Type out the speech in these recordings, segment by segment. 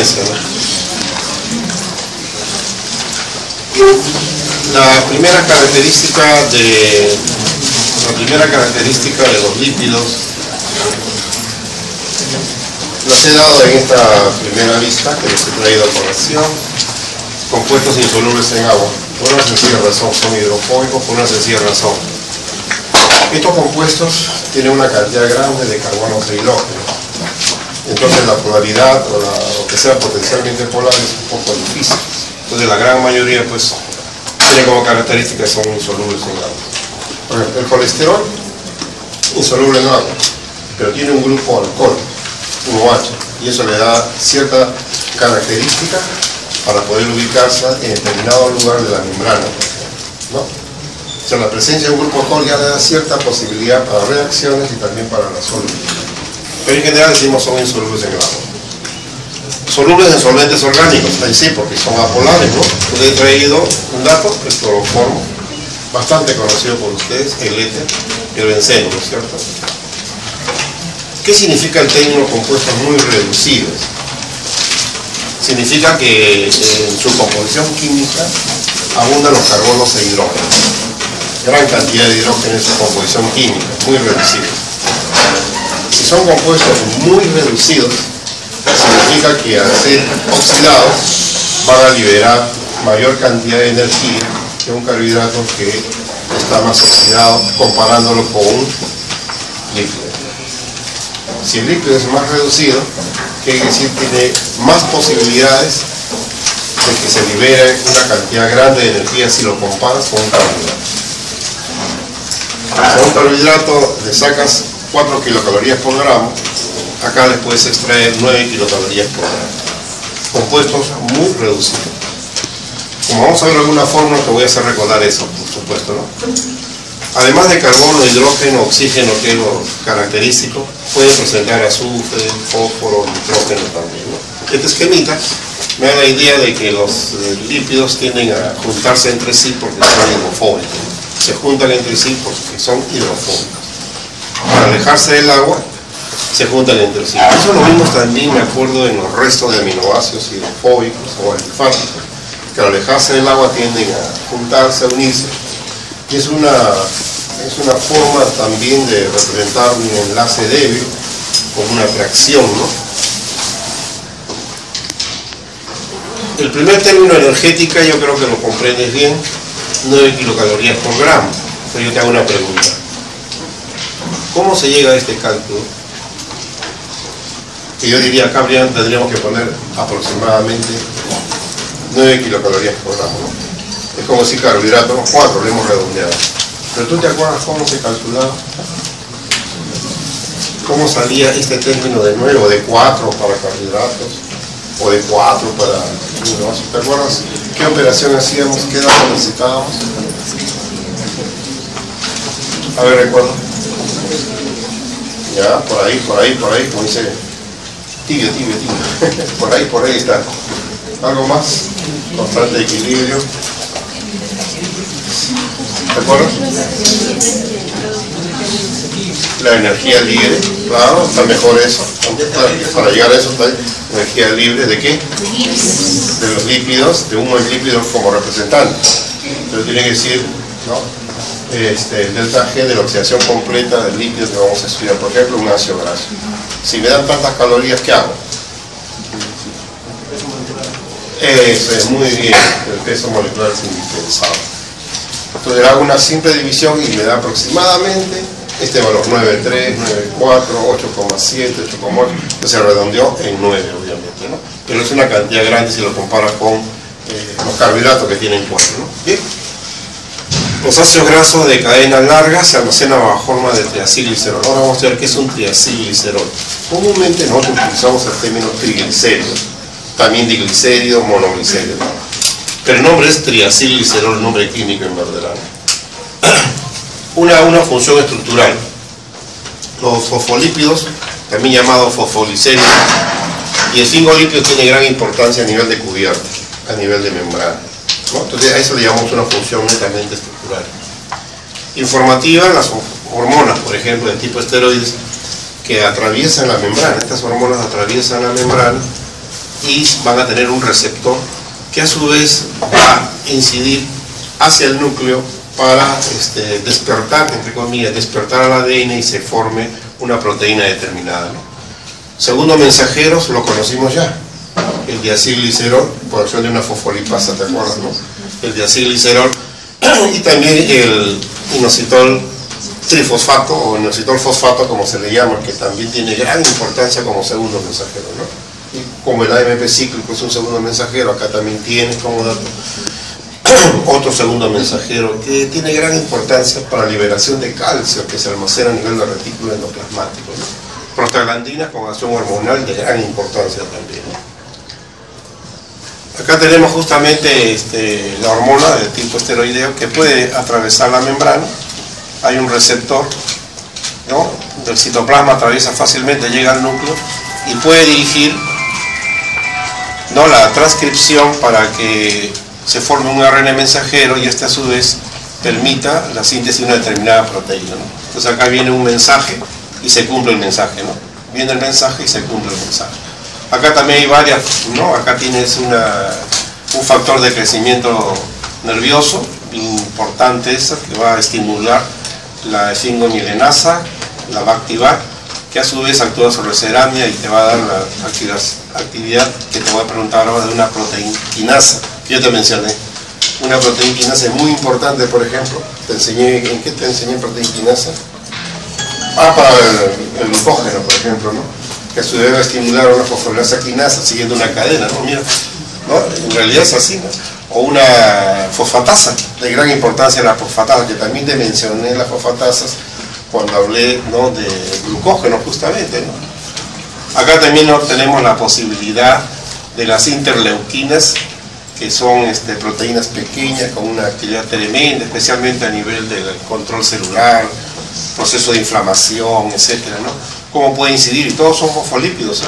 secuencia, ¿no? La primera característica de los lípidos las he dado en esta primera vista que les he traído a colación. Compuestos insolubles en agua, por una sencilla razón, son hidrofóbicos por una sencilla razón. Estos compuestos tienen una cantidad grande de carbonos e hidrógenos, entonces la polaridad o lo que sea potencialmente polar es un poco difícil. Entonces la gran mayoría pues tiene como característica que son insolubles en agua. Por ejemplo, el colesterol, insoluble en agua, pero tiene un grupo alcohol, un OH, y eso le da cierta característica para poder ubicarse en determinado lugar de la membrana, ¿no? O sea, la presencia de un grupo alcohol ya le da cierta posibilidad para reacciones y también para la solubilidad. Pero en general decimos son insolubles en el agua. Solubles en solventes orgánicos, ahí sí, porque son apolares, ¿no? Les he traído un dato, el cloroformo, bastante conocido por ustedes, el éter y el benceno, ¿no es cierto? ¿Qué significa el término compuestos muy reducidos? Significa que en su composición química abundan los carbonos e hidrógenos. Gran cantidad de hidrógeno en su composición química, muy reducida. Si son compuestos muy reducidos, significa que al ser oxidados van a liberar mayor cantidad de energía que un carbohidrato que está más oxidado, comparándolo con un líquido. Si el líquido es más reducido, quiere decir que tiene más posibilidades de que se libere una cantidad grande de energía si lo comparas con un carbohidrato. Si a un carbohidrato le sacas 4 kilocalorías por gramo, acá les puedes extraer 9 kilocalorías por gramo. Compuestos muy reducidos. Como vamos a ver alguna fórmula, te voy a hacer recordar eso, por supuesto, ¿no? Además de carbono, hidrógeno, oxígeno, que es lo característico, pueden presentar azufre, fósforo, nitrógeno también, ¿no? Este esquemita me da la idea de que los lípidos tienden a juntarse entre sí porque son hidrofóbicos. Se juntan entre sí porque son hidrofóbicos. Para alejarse del agua, se juntan entre sí. Eso lo vimos también, me acuerdo, en los restos de aminoácidos hidrofóbicos o alifáticos, que al alejarse del agua tienden a juntarse, a unirse. Y es una forma también de representar un enlace débil como una atracción, ¿no? El primer término energética yo creo que lo comprendes bien, 9 kilocalorías por gramo. Pero yo te hago una pregunta. ¿Cómo se llega a este cálculo? Que yo diría acá tendríamos que poner aproximadamente 9 kilocalorías por gramo, ¿no? Es como si carbohidrato, 4, lo hemos redondeado. Pero ¿tú te acuerdas cómo se calculaba? ¿Cómo salía este término de 9 o de 4 para carbohidratos? O de 4 para aminoácidos. ¿Te acuerdas qué operación hacíamos? ¿Qué datos necesitábamos? A ver, recuerdo. Ya, por ahí, como dice tibio. Por ahí está. ¿Algo más? Constante de equilibrio. ¿De acuerdo? La energía libre, claro, está mejor eso. Para llegar a eso está energía libre ¿de qué? De los lípidos, de unos lípidos como representante. Pero tiene que decir, ¿no? El delta G de la oxidación completa del lípido que vamos a estudiar, por ejemplo, un ácido graso. Si me dan tantas calorías, ¿qué hago? Eso es muy bien, el peso molecular es indispensable. Entonces hago una simple división y me da aproximadamente este valor, 9,3, 9,4, 8,7, 8,8, que se redondeó en 9 obviamente, ¿no? Pero es una cantidad grande si lo comparas con los carbohidratos que tienen 4, ¿no? Bien. Los ácidos grasos de cadena larga se almacenan bajo forma de triacilglicerol. Ahora vamos a ver qué es un triacilglicerol. Comúnmente nosotros utilizamos el término triglicéridos, también diglicéridos, monoglicéridos. Pero el nombre es triacilglicerol, el nombre químico en verdad. Una función estructural. Los fosfolípidos, también llamados fosfolicéridos, y el fingolípido tiene gran importancia a nivel de cubierta, a nivel de membrana, ¿no? Entonces a eso le llamamos una función netamente estructural. Informativa, las hormonas, por ejemplo, de tipo esteroides, que atraviesan la membrana. Estas hormonas atraviesan la membrana y van a tener un receptor que a su vez va a incidir hacia el núcleo para despertar, entre comillas, despertar al ADN y se forme una proteína determinada, ¿no? Segundo mensajero lo conocimos ya, el diacilglicerol, por acción de una fosfolipasa, ¿te acuerdas, no? El diacilglicerol y también el inositol trifosfato o inositol fosfato, como se le llama, que también tiene gran importancia como segundo mensajero, ¿no? Y como el AMP cíclico es un segundo mensajero, acá también tienes como dato otro segundo mensajero que tiene gran importancia para la liberación de calcio que se almacena a nivel del retículo endoplasmático, ¿no? Prostaglandinas con acción hormonal de gran importancia también, ¿no? Acá tenemos justamente la hormona de tipo esteroideo que puede atravesar la membrana. Hay un receptor, ¿no? Del citoplasma, atraviesa fácilmente, llega al núcleo y puede dirigir, ¿no?, la transcripción para que se forme un ARN mensajero y a su vez permita la síntesis de una determinada proteína, ¿no? Entonces acá viene un mensaje y se cumple el mensaje, ¿no? Viene el mensaje y se cumple el mensaje. Acá también hay varias, ¿no? Acá tienes un factor de crecimiento nervioso importante que va a estimular la esfingomilenasa, la va a activar, que a su vez actúa sobre ceramia y te va a dar la actividad que te voy a preguntar ahora de una proteinquinasa, que yo te mencioné. Una proteinquinasa es muy importante, por ejemplo, ¿en qué te enseñé proteinquinasa? Para el glucógeno, por ejemplo, ¿no? Que a su vez va a estimular una fosforilasa quinasa siguiendo una cadena, ¿no? Mira, ¿no? En realidad es así, ¿no? O una fosfatasa, de gran importancia la fosfatasa, que también te mencioné las fosfatasas cuando hablé, ¿no?, de glucógeno justamente, ¿no? Acá también tenemos la posibilidad de las interleuquinas, que son proteínas pequeñas con una actividad tremenda, especialmente a nivel del control celular, proceso de inflamación, etcétera, ¿no? ¿Cómo puede incidir? Y todos son fosfolípidos, ¿no?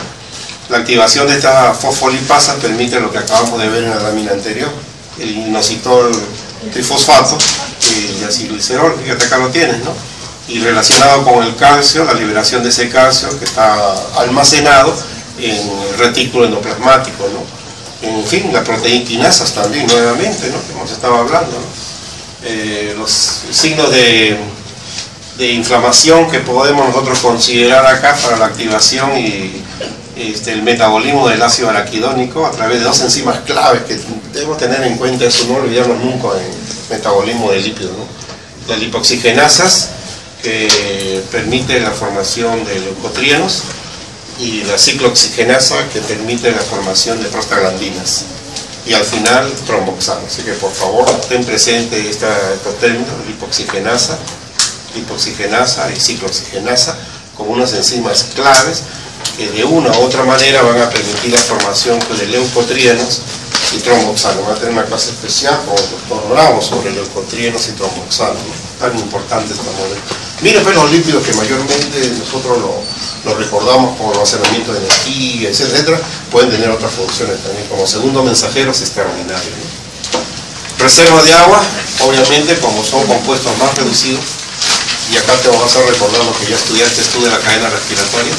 La activación de estas fosfolipasas permite lo que acabamos de ver en la lámina anterior, el inositol trifosfato, el diacilglicerol, fíjate acá lo tienes, ¿no? Y relacionado con el calcio, la liberación de ese calcio que está almacenado en el retículo endoplasmático, ¿no? En fin, las proteinquinasas también, nuevamente, ¿no?, que hemos estado hablando, ¿no? Los signos de inflamación que podemos nosotros considerar acá para la activación y el metabolismo del ácido araquidónico a través de dos enzimas claves que debemos tener en cuenta, eso no olvidarnos nunca en el metabolismo de lípidos, ¿no? Las lipoxigenasas, que permite la formación de leucotrienos, y la ciclooxigenasa, que permite la formación de prostaglandinas, y al final tromboxano. Así que por favor ten presente estos términos: lipoxigenasa y ciclooxigenasa, como unas enzimas claves que de una u otra manera van a permitir la formación de leucotrienos y tromboxano. Va a tener una clase especial con el doctor Bravo sobre leucotrienos y tromboxano, ¿no? Tan importantes como mira, pues los lípidos que mayormente nosotros lo recordamos como almacenamiento de energía, etcétera, pueden tener otras funciones también como segundo mensajeros extraordinarios, ¿no? Reserva de agua, obviamente, como son compuestos más reducidos, y acá te vas a recordar lo que ya estudiaste tú de la cadena respiratoria.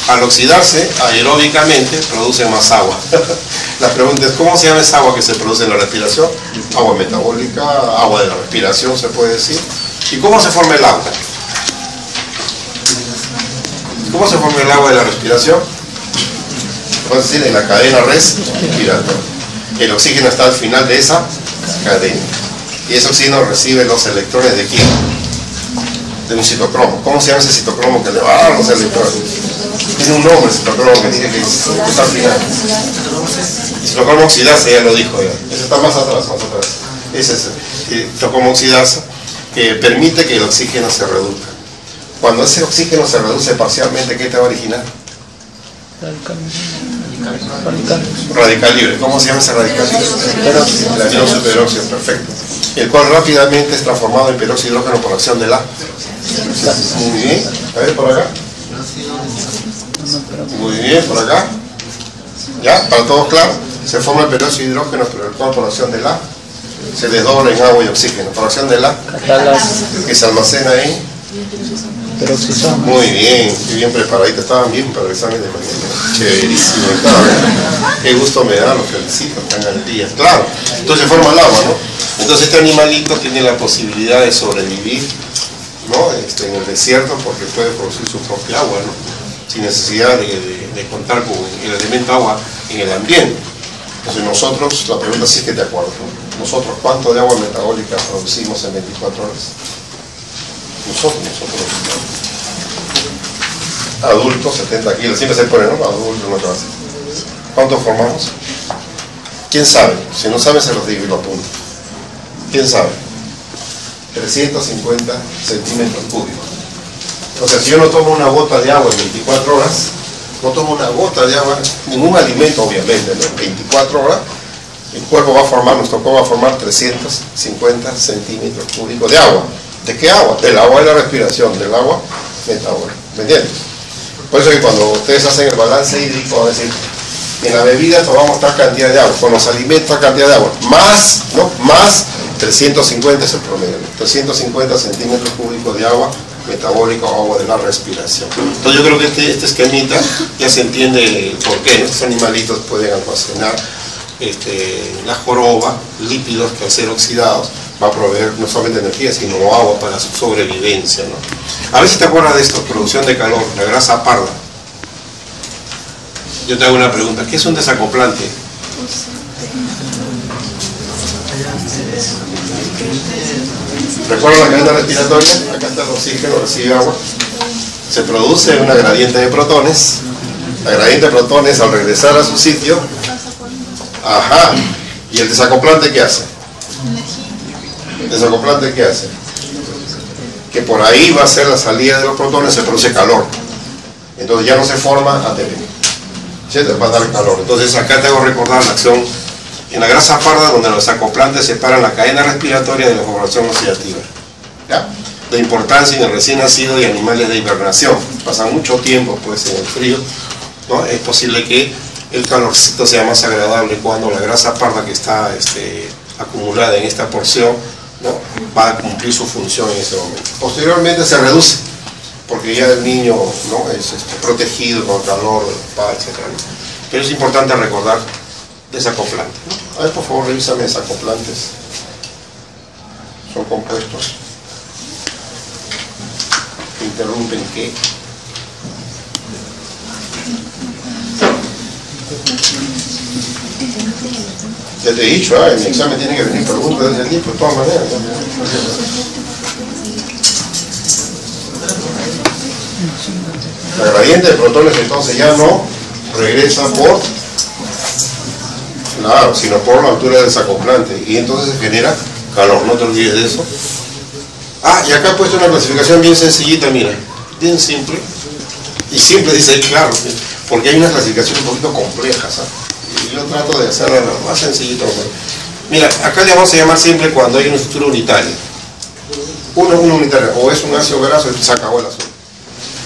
Al oxidarse aeróbicamente producen más agua. La pregunta es, ¿cómo se llama esa agua que se produce en la respiración? Agua metabólica, agua de la respiración se puede decir. ¿Y cómo se forma el agua? ¿Cómo se forma el agua de la respiración? Vamos a decir, en la cadena respiratoria. El oxígeno está al final de esa cadena. Y ese oxígeno recibe los electrones ¿de quién? De un citocromo. ¿Cómo se llama ese citocromo que le va a dar los electrones? Tiene un nombre, citocromo, que dice que está al final. Citocromo oxidasa, ya lo dijo ya. Ese está más atrás, más atrás. Ese es el citocromo oxidasa, que permite que el oxígeno se reduzca. Cuando ese oxígeno se reduce parcialmente, ¿qué te va a originar? Radical libre. ¿Cómo se llama ese radical libre? La dióxido peróxido, perfecto. El cual rápidamente es transformado en peróxido de hidrógeno por acción de la. Muy bien. A ver, por acá. Muy bien, por acá. ¿Ya? Para todos claro. Se forma el peróxido de hidrógeno, pero el cual por acción de la se desdobla en agua y oxígeno. Por acción de la que se almacena ahí. Muy bien, qué bien preparadito. Estaban bien para el examen de mañana. Chéverísimo. Estaba bien. Qué gusto me da, lo felicito, están al día. Claro, entonces forma el agua, ¿no? Entonces este animalito tiene la posibilidad de sobrevivir, ¿no? En el desierto, porque puede producir su propia agua, ¿no? Sin necesidad de contar con el elemento agua en el ambiente. Entonces nosotros, la pregunta sí es que te acuerdas, ¿no? Nosotros, ¿cuánto de agua metabólica producimos en 24 horas? Nosotros. Adultos, 70 kilos, siempre se pone, ¿no? Adultos, no te vas a decir. ¿Cuánto formamos? ¿Quién sabe? Si no sabe, se los digo y lo apunto. ¿Quién sabe? 350 centímetros cúbicos. O sea, si yo no tomo una gota de agua en 24 horas, no tomo una gota de agua, ningún alimento obviamente, ¿no? En 24 horas, el cuerpo va a formar, nuestro cuerpo va a formar 350 centímetros cúbicos de agua. ¿De qué agua? Del agua de la respiración, del agua metabólica. ¿Me entiendes? Por eso que cuando ustedes hacen el balance hídrico, van a decir, en la bebida tomamos tal cantidad de agua, con los alimentos tal cantidad de agua, más 350 es el promedio, 350 centímetros cúbicos de agua metabólica o agua de la respiración. Entonces yo creo que este esquemita ya se entiende por qué, ¿no? Estos animalitos pueden almacenar la joroba, lípidos que al ser oxidados va a proveer no solamente energía, sino agua para su sobrevivencia, ¿no? A ver si te acuerdas de esto, producción de calor, la grasa parda. Yo te hago una pregunta, ¿qué es un desacoplante? ¿Recuerdan la cadena respiratoria? Acá está el oxígeno, recibe agua. Se produce una gradiente de protones. La gradiente de protones al regresar a su sitio. Ajá. ¿Y el desacoplante qué hace? ¿El desacoplante qué hace? Que por ahí va a ser la salida de los protones, se produce calor. Entonces ya no se forma ATP. ¿Cierto? Va a dar calor. Entonces acá te hago recordar la acción en la grasa parda, donde los acoplantes separan la cadena respiratoria de la evaporación oxidativa. ¿Ya? La importancia en el recién nacido y animales de hibernación. Pasan mucho tiempo pues en el frío, ¿no? Es posible que el calorcito sea más agradable cuando la grasa parda que está acumulada en esta porción, ¿no? Va a cumplir su función en ese momento. Posteriormente se reduce, porque ya el niño, ¿no? Es protegido con el calor, etc. Pero es importante recordar desacoplante, ¿no? A ver, por favor, revísame desacoplantes. Son compuestos que interrumpen ¿qué? Ya te he dicho, en mi examen tiene que venir preguntas de ese tipo, de todas maneras. La gradiente de protones entonces ya no regresa por, claro, sino por la altura del desacoplante, y entonces se genera calor, no te olvides de eso. Y acá he puesto una clasificación bien sencillita, mira, bien simple, y simple dice, claro, porque hay unas clasificaciones un poquito complejas, y yo trato de hacerla lo más sencillito. Mira, acá le vamos a llamar simple cuando hay una estructura unitaria. Una unitaria, o es un ácido graso y se acabó el asunto.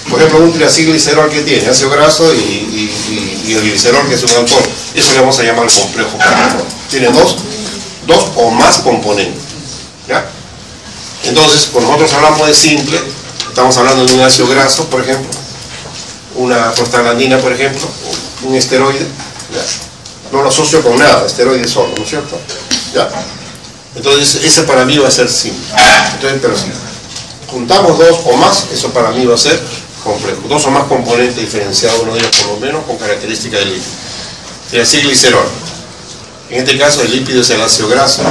Por ejemplo, un triacilglicerol que tiene ácido graso y el glicerol que es un alcohol, eso le vamos a llamar complejo. Tiene dos o más componentes, ¿ya? Entonces, cuando nosotros hablamos de simple, estamos hablando de un ácido graso, por ejemplo, una prostaglandina, por ejemplo, un esteroide, ¿ya? No lo asocio con nada, esteroide solo, ¿no es cierto? ¿Ya? Entonces, ese para mí va a ser simple. Entonces, pero si juntamos dos o más, eso para mí va a ser complejo. Dos o más componentes diferenciados, uno de ellos por lo menos, con características del lípido. Triacilglicerol. En este caso, el lípido es el ácido graso,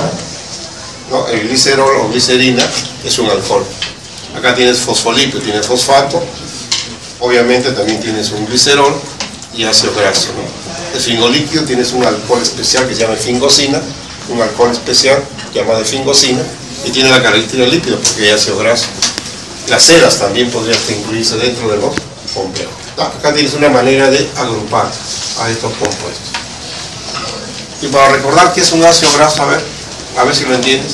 ¿no? El glicerol o glicerina es un alcohol. Acá tienes fosfolípido, tienes fosfato, obviamente también tienes un glicerol y ácido graso, ¿no? El fingolípido tienes un alcohol especial que se llama fingosina, un alcohol especial llamado fingosina, y tiene la característica del lípido porque hay ácido graso. Las ceras también podrían incluirse dentro de los complejos. Acá tienes una manera de agrupar a estos compuestos. Y para recordar qué es un ácido graso, a ver si lo entiendes.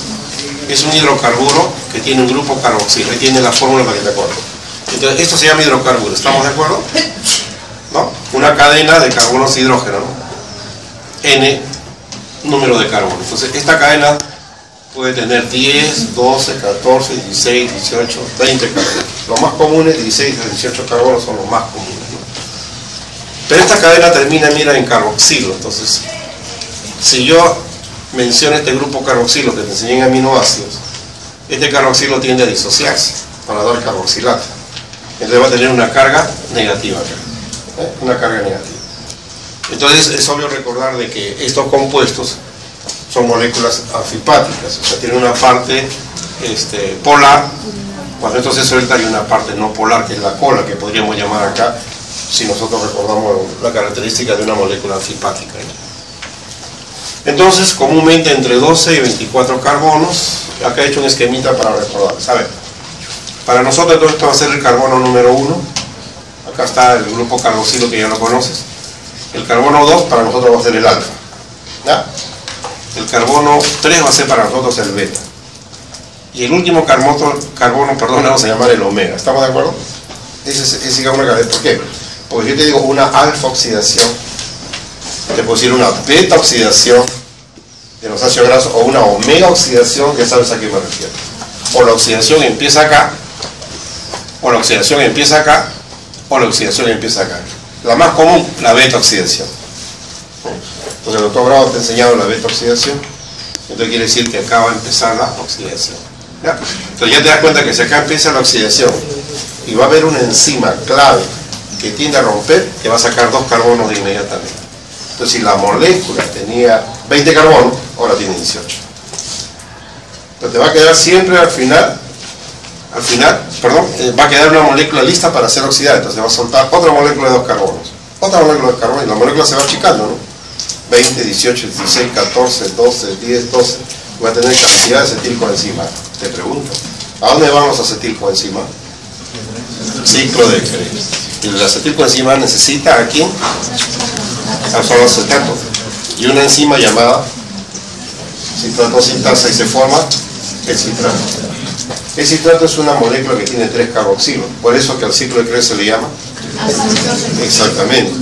Es un hidrocarburo que tiene un grupo carboxilo. Ahí tiene la fórmula para que te acuerdes. Entonces, esto se llama hidrocarburo. ¿Estamos de acuerdo? ¿No? Una cadena de carbonos hidrógeno, ¿no? N número de carbonos. Entonces, esta cadena puede tener 10, 12, 14, 16, 18, 20 carbonos. Los más comunes, 16 a 18 carbonos son los más comunes, ¿no? Pero esta cadena termina, mira, en carboxilo. Entonces, si yo menciono este grupo carboxilo que te enseñé en aminoácidos, este carboxilo tiende a disociarse para dar carboxilato. Entonces va a tener una carga negativa acá, una carga negativa. Entonces es obvio recordar de que estos compuestos son moléculas anfipáticas, o sea, tienen una parte polar, cuando esto se suelta hay una parte no polar, que es la cola, que podríamos llamar acá, si nosotros recordamos la característica de una molécula anfipática. Entonces, comúnmente entre 12 y 24 carbonos, acá he hecho un esquemita para recordar. A ver, para nosotros todo esto va a ser el carbono número 1, acá está el grupo carboxilo que ya lo conoces, el carbono 2 para nosotros va a ser el alfa, ¿ya? El carbono 3 va a ser para nosotros el beta, y el último carbono, vamos a llamar el omega. ¿Estamos de acuerdo? Ese es una cadena. ¿Por qué? Porque yo te digo una alfa oxidación, te puedo decir una beta oxidación de los ácidos grasos o una omega oxidación, ya sabes a qué me refiero. O la oxidación empieza acá, o la oxidación empieza acá, o la oxidación empieza acá. La más común, la beta oxidación. Entonces el doctor Bravo te ha enseñado la beta oxidación, entonces quiere decir que acá va a empezar la oxidación. ¿Ya? Entonces ya te das cuenta que si acá empieza la oxidación y va a haber una enzima clave que tiende a romper, te va a sacar 2 carbonos de inmediatamente. Entonces si la molécula tenía 20 carbonos, ahora tiene 18. Entonces te va a quedar siempre al final, va a quedar una molécula lista para ser oxidada, entonces va a soltar otra molécula de 2 carbonos. Otra molécula de 2 carbonos, y la molécula se va achicando, ¿no? 20, 18, 16, 14, 12, 10, 12. Va a tener cantidad de acetilcoenzima. Te pregunto, ¿a dónde van los acetilcoenzima? Ciclo de Krebs. Y el acetilcoenzima necesita ¿a quién? Son los acetatos. Y una enzima llamada citrato sintasa, y se forma el citrato. El citrato es una molécula que tiene 3 carboxilos. Por eso que al ciclo de Krebs se le llama. Exactamente.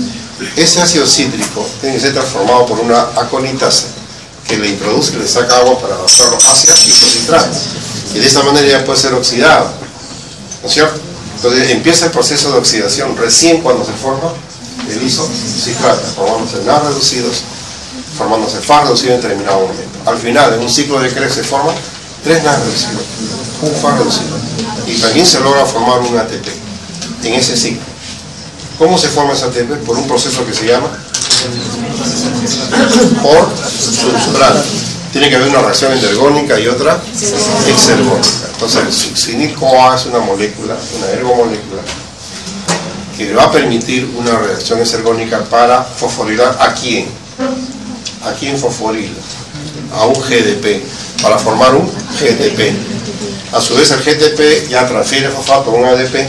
Ese ácido cítrico tiene que ser transformado por una aconitasa que le introduce, le saca agua para adaptarlo hacia isocitrato. Y de esta manera ya puede ser oxidado. ¿No es cierto? Entonces empieza el proceso de oxidación recién cuando se forma el isocitrato, formándose NAS reducidos, formándose FAS reducido en determinado momento. Al final, en un ciclo de Krebs se forman 3 NAS reducidos, un FAS reducido. Y también se logra formar un ATP en ese ciclo. ¿Cómo se forma ese ATP? Por un proceso que se llama por substrato. Tiene que haber una reacción endergónica y otra exergónica. Entonces el succinil-CoA es una molécula, una ergomolécula, que va a permitir una reacción exergónica para fosforilar ¿a quién? ¿A quién fosforila? A un GDP, para formar un GTP. A su vez el GTP ya transfiere fosfato a un ADP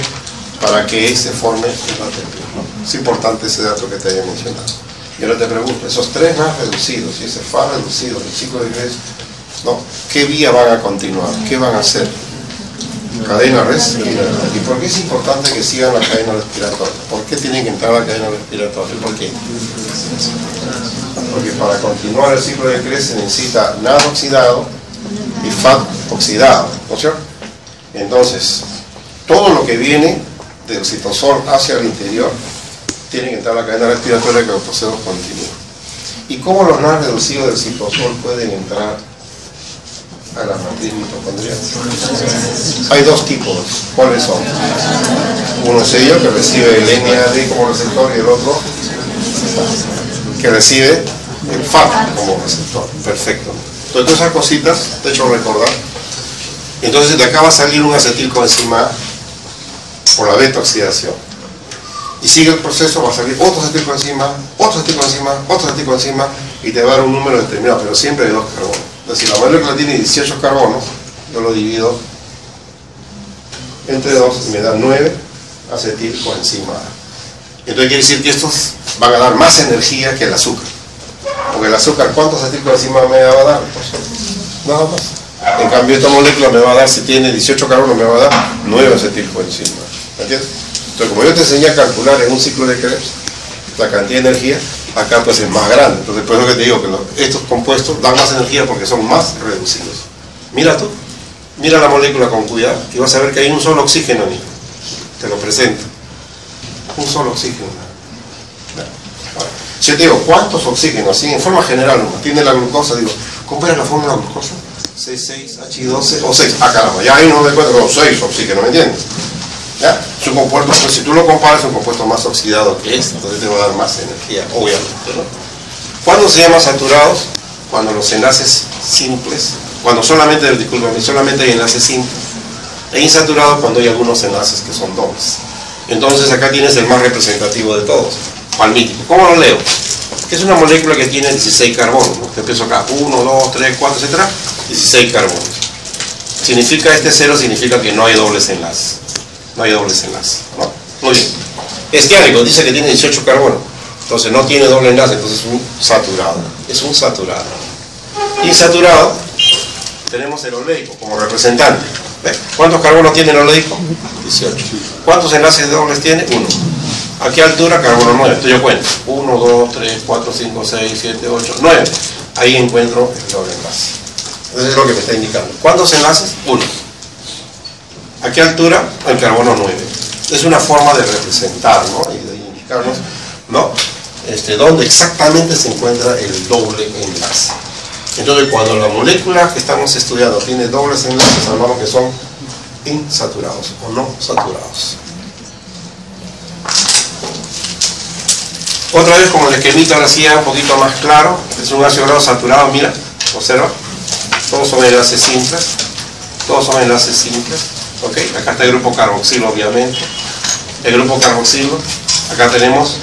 para que se forme el ATP. Es importante ese dato que te haya mencionado. Y ahora te pregunto, esos 3 NAS reducidos y ese FAS reducido, el ciclo de Krebs, ¿no? ¿Qué vía van a continuar? ¿Qué van a hacer? Cadena respiratoria. ¿Y por qué es importante que sigan la cadena respiratoria? ¿Por qué tienen que entrar a la cadena respiratoria? ¿Por qué? Porque para continuar el ciclo de Krebs se necesita NAS oxidado y FAT oxidado, ¿no es cierto? Entonces, todo lo que viene del citosol hacia el interior tiene que entrar a la cadena respiratoria que el proceso continúe. ¿Y cómo los NAS reducidos del citosol pueden entrar a la matriz mitocondrial? Hay 2 tipos. ¿Cuáles son? Uno es ello que recibe el NAD como receptor y el otro que recibe el FAT como receptor. Perfecto. Entonces todas esas cositas te he hecho recordar. Entonces de acá va a salir un acetilcoenzima por la beta oxidación. Y sigue el proceso, va a salir otro acetilcoenzima, otro acetilcoenzima, otro acetilcoenzima, y te va a dar un número determinado, pero siempre de 2 carbonos. Entonces, si la molécula tiene 18 carbonos, yo lo divido entre 2 y me da 9 acetilcoenzima. Entonces quiere decir que estos van a dar más energía que el azúcar. Porque el azúcar, ¿cuántos acetilcoenzima me va a dar? Pues, nada más. En cambio, esta molécula me va a dar, si tiene 18 carbonos, me va a dar 9 acetilcoenzima. ¿Me entiendes? Entonces, como yo te enseñé a calcular en un ciclo de Krebs la cantidad de energía, acá pues es más grande. Entonces, por eso que te digo que estos compuestos dan más energía porque son más reducidos. Mira tú, mira la molécula con cuidado y vas a ver que hay un solo oxígeno ahí. Te lo presento. Un solo oxígeno. Si yo te digo, ¿cuántos oxígenos? Así, en forma general, tiene la glucosa, digo, ¿cómo era la fórmula de la glucosa? C6H12 o 6. Ah, caramba, ya ahí no me cuento con 6 oxígenos, ¿me entiendes? ¿Ya? Es un compuesto, pues si tú lo comparas, es un compuesto más oxidado que este, entonces te va a dar más energía, obviamente, ¿no? ¿Cuándo se llaman saturados? Cuando los enlaces simples, cuando solamente hay enlaces simples. E insaturados cuando hay algunos enlaces que son dobles. Entonces acá tienes el más representativo de todos, palmítico. ¿Cómo lo leo? Que es una molécula que tiene 16 carbonos, ¿no? Te empiezo acá, 1, 2, 3, 4, etc. 16 carbonos. Significa este cero, significa que no hay dobles enlaces. No hay dobles enlaces, ¿no? Muy bien. Estiánico dice que tiene 18 carbonos. Entonces no tiene doble enlace, entonces es un saturado. Es un saturado. Insaturado, tenemos el oleico como representante. ¿Ve? ¿Cuántos carbonos tiene el oleico? 18. ¿Cuántos enlaces dobles tiene? 1. ¿A qué altura? Carbono 9. Entonces yo cuento. 1, 2, 3, 4, 5, 6, 7, 8, 9. Ahí encuentro el doble enlace. Eso es lo que me está indicando. ¿Cuántos enlaces? 1. ¿A qué altura? El carbono 9. Es una forma de representar, ¿no? Y de indicarnos, ¿no? Dónde exactamente se encuentra el doble enlace. Entonces, cuando la molécula que estamos estudiando tiene dobles enlaces, hablamos que son insaturados o no saturados. Otra vez, como el esquemita ahora sí ya un poquito más claro, es un ácido graso saturado, mira, observa, todos son enlaces simples, ¿ok? Acá está el grupo carboxilo, obviamente, el grupo carboxilo, acá tenemos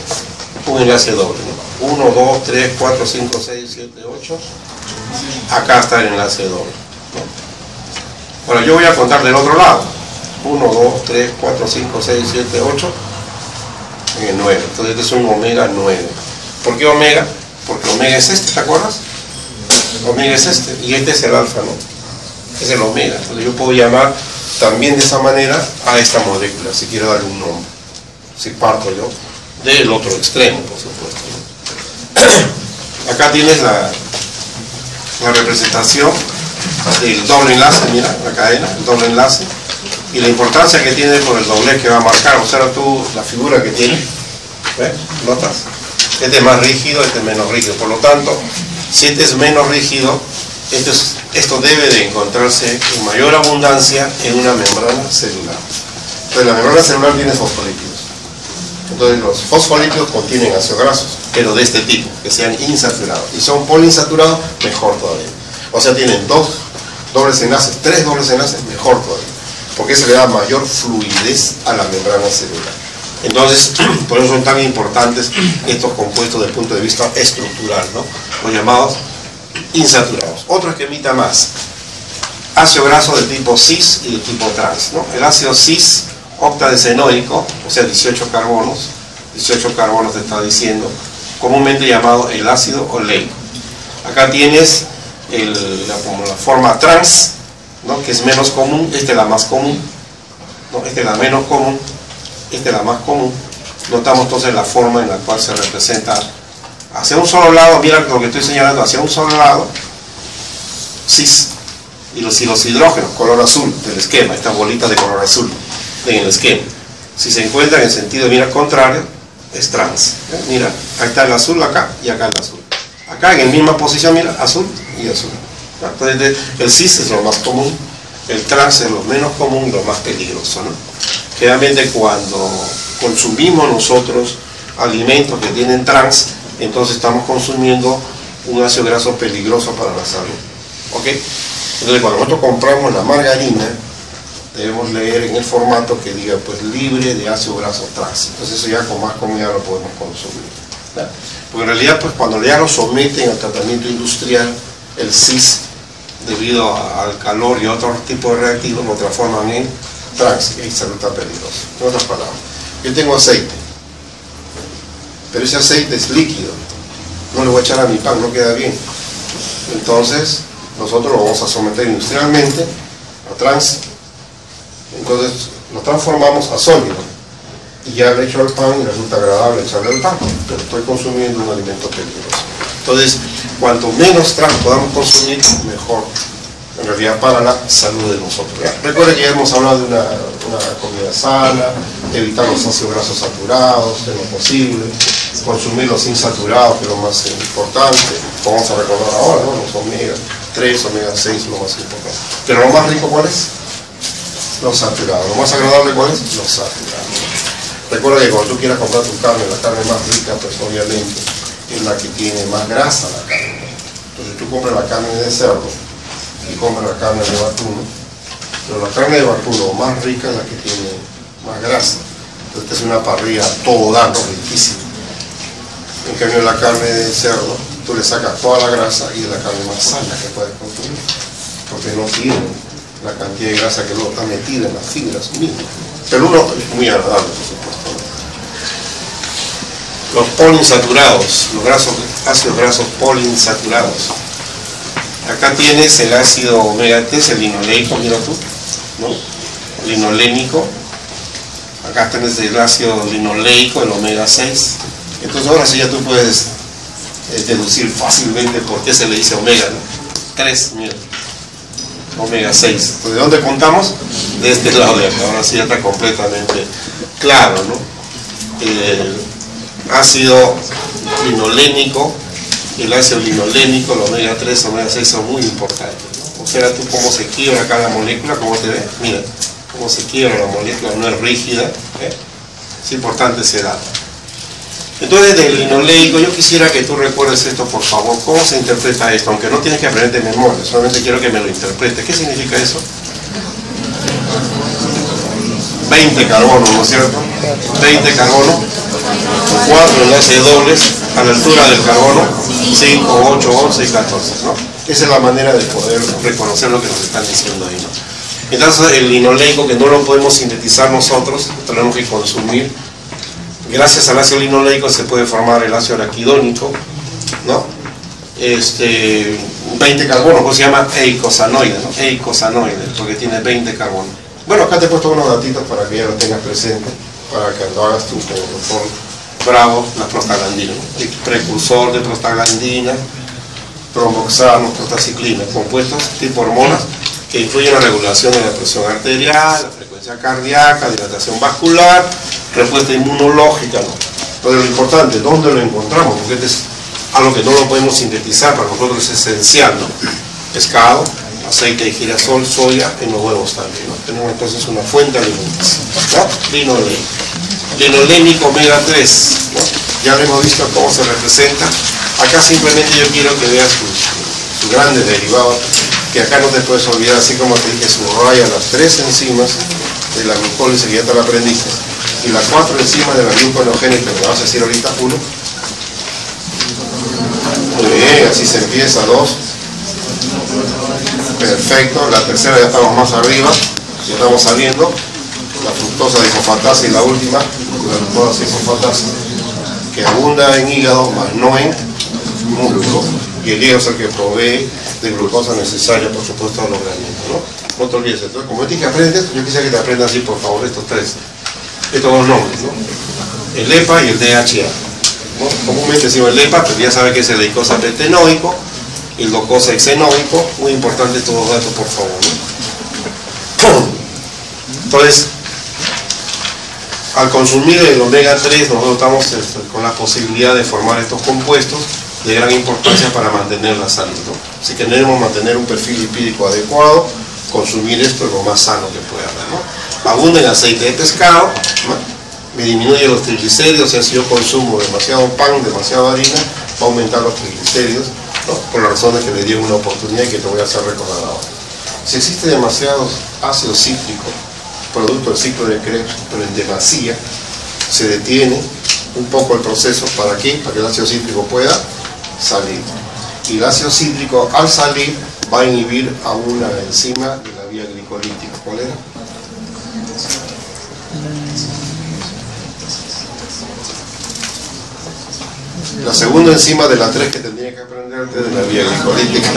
un enlace doble, ¿no? 1, 2, 3, 4, 5, 6, 7, 8, acá está el enlace doble, ¿no? Ahora yo voy a contar del otro lado, 1, 2, 3, 4, 5, 6, 7, 8, 9, entonces este es un omega 9. ¿Por qué omega? Porque omega es este, ¿te acuerdas? Omega es este, y este es el alfa, ¿no? Es el omega, entonces yo puedo llamar también de esa manera a esta molécula, si quiero darle un nombre, si parto yo del otro extremo, por supuesto, ¿no? Acá tienes la representación del doble enlace, mira, la cadena, el doble enlace, y la importancia que tiene por el doblez que va a marcar. Observa tú la figura que tiene, ¿ves? ¿Notas? Este es más rígido, este es menos rígido, por lo tanto, si este es menos rígido, esto debe de encontrarse en mayor abundancia en una membrana celular. Entonces la membrana celular tiene fosfolípidos. Entonces los fosfolípidos contienen ácidos grasos, pero de este tipo, que sean insaturados. Y son poliinsaturados, mejor todavía. O sea, tienen 2 dobles enlaces, 3 dobles enlaces, mejor todavía. Porque eso le da mayor fluidez a la membrana celular. Entonces, por eso son tan importantes estos compuestos desde el punto de vista estructural, ¿no? Los llamados insaturados. Otro esquemita más. Ácido graso de tipo cis y de tipo trans, ¿no? El ácido cis octadecenoico, o sea 18 carbonos te está diciendo, comúnmente llamado el ácido oleico. Acá tienes como la forma trans, ¿no? Que es menos común, esta es la más común, ¿no? Esta es la menos común, esta es la más común. Notamos entonces la forma en la cual se representa hacia un solo lado, mira lo que estoy señalando, hacia un solo lado, cis, y los hidrógenos, color azul del esquema, estas bolitas de color azul en el esquema, si se encuentran en sentido, mira, contrario, es trans. Mira, ahí está el azul acá y acá el azul. Acá en la misma posición, mira, azul y azul. Entonces el cis es lo más común, el trans es lo menos común y lo más peligroso, ¿no? Generalmente cuando consumimos nosotros alimentos que tienen trans, entonces estamos consumiendo un ácido graso peligroso para la salud, ¿ok? Entonces cuando nosotros compramos la margarina, debemos leer en el formato que diga pues libre de ácido graso trans. Entonces eso ya con más comodidad lo podemos consumir, ¿verdad? Porque en realidad pues cuando ya lo someten al tratamiento industrial, el cis, debido al calor y otros tipos de reactivos, lo transforman en trans y ahí se resulta peligroso. En otras palabras, yo tengo aceite, pero ese aceite es líquido, no le voy a echar a mi pan, no queda bien. Entonces nosotros lo vamos a someter industrialmente a trans, entonces lo transformamos a sólido y ya le echo al pan y resulta agradable echarle al pan, pero estoy consumiendo un alimento peligroso. Entonces, cuanto menos trans podamos consumir, mejor, en realidad, para la salud de nosotros. Recuerden que ya hemos hablado de una comida sana, evitar los ácidos grasos saturados, de lo posible, consumir los insaturados, que es lo más importante, como vamos a recordar ahora, ¿no? Los omega 3, omega 6, lo más importante. Pero lo más rico, ¿cuál es? Los saturados. Lo más agradable, ¿cuál es? Los saturados. Recuerda que cuando tú quieras comprar tu carne, la carne más rica, pues obviamente es la que tiene más grasa la carne. Entonces tú compras la carne de cerdo y compras la carne de vacuno, pero la carne de vacuno más rica es la que tiene más grasa. Entonces es una parrilla a todo dar, riquísima. En cambio la carne de cerdo, tú le sacas toda la grasa y es la carne más sana que puedes consumir, porque no tiene la cantidad de grasa que luego está metida en las fibras mismas. Pero uno es muy agradable, por supuesto. Los poliinsaturados, los ácidos grasos poliinsaturados. Acá tienes el ácido omega 3, el linoleico, mira tú, ¿no? Linolénico. Acá tienes el ácido linoleico, el omega 6. Entonces ahora sí ya tú puedes deducir fácilmente por qué se le dice omega, ¿no? 3, mira. Omega 6. Entonces, ¿de dónde contamos? De este lado de acá. Ahora sí ya está completamente claro, ¿no? El ácido linolénico, el ácido linolénico, el omega 3, omega 6 son muy importantes, ¿no? Observa tú cómo se quiebra cada molécula, cómo te ves, mira, cómo se quiebra la molécula, no es rígida, ¿eh? Es importante ese dato. Entonces, del linoleico, yo quisiera que tú recuerdes esto, por favor. ¿Cómo se interpreta esto? Aunque no tienes que aprender de memoria, solamente quiero que me lo interpretes. ¿Qué significa eso? 20 carbono, ¿no es cierto? 20 carbono, 4 enlaces dobles a la altura del carbono, 5, 8, 11 y 14, ¿no? Esa es la manera de poder reconocer lo que nos están diciendo ahí, ¿no? Entonces, el linoleico, que no lo podemos sintetizar nosotros, tenemos que consumir. Gracias al ácido linoleico se puede formar el ácido araquidónico, ¿no? 20 carbonos, pues se llama eicosanoide, ¿no? Eicosanoide, porque tiene 20 carbonos. Bueno, acá te he puesto unos datitos para que ya lo tengas presente, para que lo hagas tú con el doctor Bravo, la prostaglandina, ¿no? El precursor de prostaglandina, tromboxano, prostaciclina, compuestos tipo hormonas que influyen en la regulación de la presión arterial, la frecuencia cardíaca, dilatación vascular, respuesta inmunológica, ¿no? Entonces lo importante, ¿dónde lo encontramos? Porque este es algo que no lo podemos sintetizar, para nosotros es esencial, ¿no? Pescado, aceite de girasol, soya, en los huevos también, ¿no? Tenemos entonces una fuente alimenticia, ¿no? Linolénico. Linolénico omega 3, ¿no? Ya lo hemos visto cómo se representa. Acá simplemente yo quiero que veas sus grandes derivados, que acá no te puedes olvidar, así como te dije, subraya las 3 enzimas de la glucólisis, que ya te la aprendiste, y las 4 enzimas de la gluconeogénica, que me vas a decir ahorita, 1. Muy bien, así se empieza, 2. Perfecto, la tercera ya estamos más arriba, ya estamos saliendo, la fructosa disfosfatasa y la última, la glucosa disfosfatasa, que abunda en hígado, más no en músculo, y el hígado es el que provee de glucosa necesaria, por supuesto, al organismo, ¿no? No te olvides. Entonces, como yo te dije, aprendes, yo quisiera que te aprendas así, por favor, estos 3, estos 2 nombres, ¿no? El EPA y el DHA, ¿no? Comúnmente decimos el EPA, pero ya sabe que es el eicosapentenoico, el docosahexenoico, muy importante estos 2 datos, por favor, ¿no? Entonces, al consumir el omega 3, nosotros estamos con la posibilidad de formar estos compuestos de gran importancia para mantener la salud, ¿no? Así que debemos mantener un perfil lipídico adecuado, consumir esto es lo más sano que puede haber, ¿no? Abunda en aceite de pescado, ¿no? Me disminuye los triglicéridos, o sea, si yo consumo demasiado pan, demasiada harina, va a aumentar los triglicéridos, ¿no? Por las razones que le di una oportunidad y que te voy a hacer recordar ahora. Si existe demasiados ácidos cítricos, producto del ciclo de Krebs, pero en demasía, se detiene un poco el proceso. ¿Para qué? Para que el ácido cítrico pueda salir. Y el ácido cítrico, al salir, va a inhibir a una enzima de la vía glicolítica. ¿Cuál era? La segunda enzima de las 3 que tendría que aprenderte de la vía glicolítica.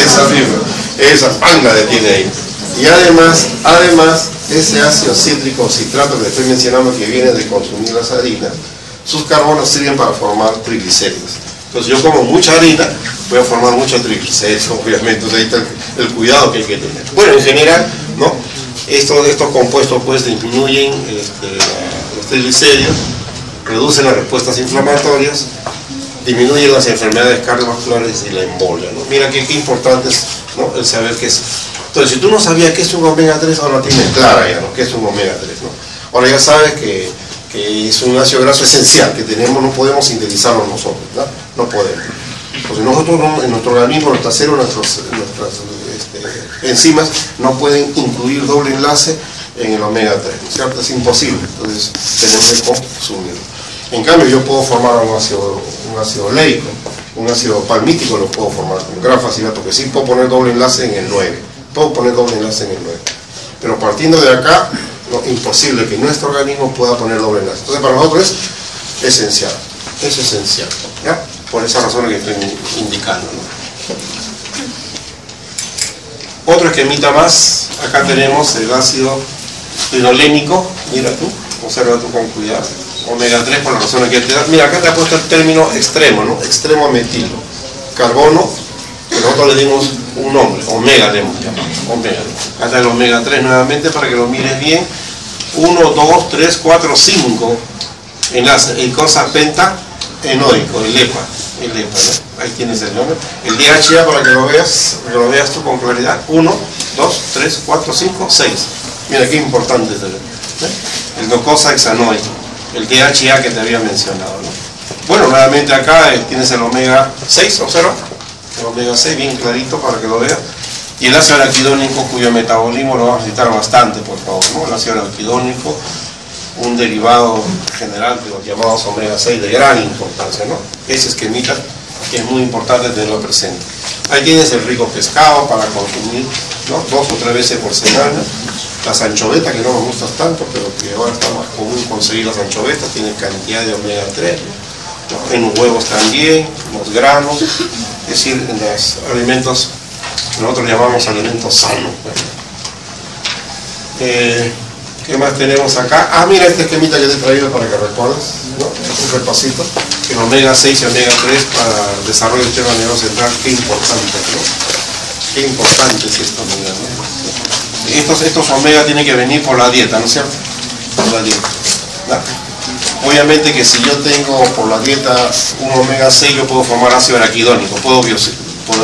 Esa misma, esa panga detiene ahí. Y además, ese ácido cítrico o citrato que le estoy mencionando, que viene de consumir las harinas, sus carbonos sirven para formar triglicéridos. Entonces yo como mucha harina, voy a formar muchos triglicéridos, obviamente. Entonces ahí está el cuidado que hay que tener. Bueno, en general, ¿no? Estos compuestos pues disminuyen los triglicéridos, reducen las respuestas inflamatorias, disminuyen las enfermedades cardiovasculares y la embolia, ¿no? Mira qué importante es, ¿no?, el saber qué es. Entonces, si tú no sabías qué es un omega 3, ahora tienes clara ya, ¿no?, qué es un omega 3, ¿no? Ahora ya sabes que es un ácido graso esencial que tenemos, no podemos sintetizarlo nosotros, ¿no? No podemos. Entonces nosotros, en nuestro organismo, nuestra célula, nuestras enzimas no pueden incluir doble enlace en el omega 3, ¿no es cierto? Es imposible, entonces tenemos que consumirlo. En cambio, yo puedo formar un ácido leico, un ácido palmítico lo puedo formar con gran facilidad, porque sí puedo poner doble enlace en el 9, pero partiendo de acá, no, imposible que nuestro organismo pueda poner doble enlace. Entonces para nosotros es esencial, ¿ya? Por esa razón que estoy indicando, ¿no? Otro esquemita más, acá tenemos el ácido linolénico, mira tú, observa tú con cuidado, omega 3 por la razón que te da. Mira, acá te ha puesto el término extremo, ¿no? Extremo metilo, carbono, que nosotros le dimos un nombre, omega le hemos llamado, omega. Acá está el omega 3 nuevamente para que lo mires bien, 1, 2, 3, 4, 5 enlace, el cosa pentaenoico, el EPA, ¿no? Ahí tienes el nombre, el DHA para que lo veas tú con claridad, 1, 2, 3, 4, 5, 6, mira qué importante es el docosahexanoico, el DHA que te había mencionado, ¿no? Bueno, nuevamente acá tienes el omega 6, observa, el omega 6 bien clarito para que lo veas, y el ácido araquidónico cuyo metabolismo lo vamos a citar bastante, por favor, ¿no? El ácido araquidónico, un derivado general de los llamados omega 6 de gran importancia, ¿no? Ese esquemita que es muy importante tenerlo presente. Ahí tienes el rico pescado para consumir, ¿no?, 2 o 3 veces por semana. Las anchovetas, que no nos gustan tanto, pero que ahora está más común conseguir las anchovetas, tienen cantidad de omega 3, ¿no? En los huevos también, los granos, es decir, en los alimentos que nosotros llamamos alimentos sanos. ¿Qué más tenemos acá? Ah, mira este esquemita que te he traído para que recuerdes, ¿no? Un repasito. El omega 6 y omega 3 para el desarrollo del sistema nervioso central, qué importante, ¿no? Qué importante es esto, ¿no? Estos omega tienen que venir por la dieta, ¿no es cierto? Por la dieta, ¿no? Obviamente que si yo tengo por la dieta un omega 6, yo puedo formar ácido araquidónico, puedo